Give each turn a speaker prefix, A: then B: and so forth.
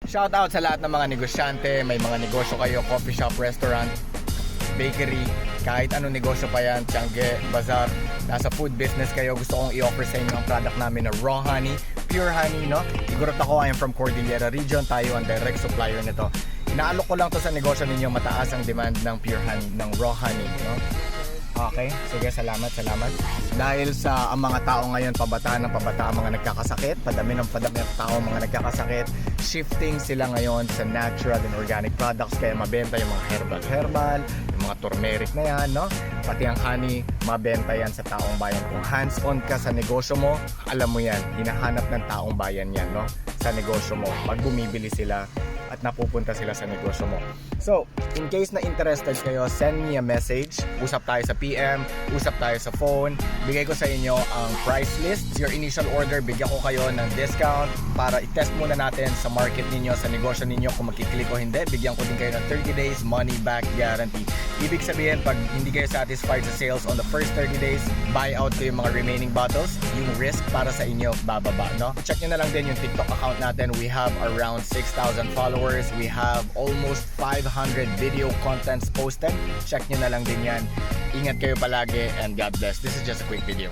A: Shout out sa lahat ng mga negosyante, may mga negosyo kayo, coffee shop, restaurant, bakery, kahit anong negosyo pa yan, tiangge, bazaar, nasa food business kayo, gusto kong i-offer sa inyo ang product namin na raw honey, pure honey, no? Igorot ako, I am from Cordillera region, tayo ang direct supplier nito. Inaalok ko lang to sa negosyo ninyo, mataas ang demand ng pure honey, ng raw honey, no? Okay, sige, salamat. Dahil sa ang mga tao ngayon, pabata ang mga nagkakasakit, padami ng tao ang mga nagkakasakit, shifting sila ngayon sa natural and organic products, kaya mabenta yung mga herbal, yung mga turmeric na yan, no? Pati ang honey, mabenta yan sa taong bayan. Kung hands-on ka sa negosyo mo, alam mo yan, hinahanap ng taong bayan yan, no? Sa negosyo mo, pag bumibili sila at napupunta sila sa negosyo mo. So, in case na interested kayo, send me a message. Usap tayo sa PM, usap tayo sa phone. Bigay ko sa inyo ang price list. Your initial order, bigyan ko kayo ng discount para i-test muna natin sa market ninyo, sa negosyo ninyo kung makiklik o hindi. Bigyan ko din kayo ng 30 days money back guarantee. Ibig sabihin, pag hindi kayo satisfied sa sales on the first 30 days, buy out ko yung mga remaining bottles. Yung risk para sa inyo, bababa, no? Check nyo na lang din yung TikTok account natin. We have around 6,000 followers. We have almost 500 video contents posted. Check nyo na lang din yan. Ingat kayo palagi and God bless. This is just a quick video.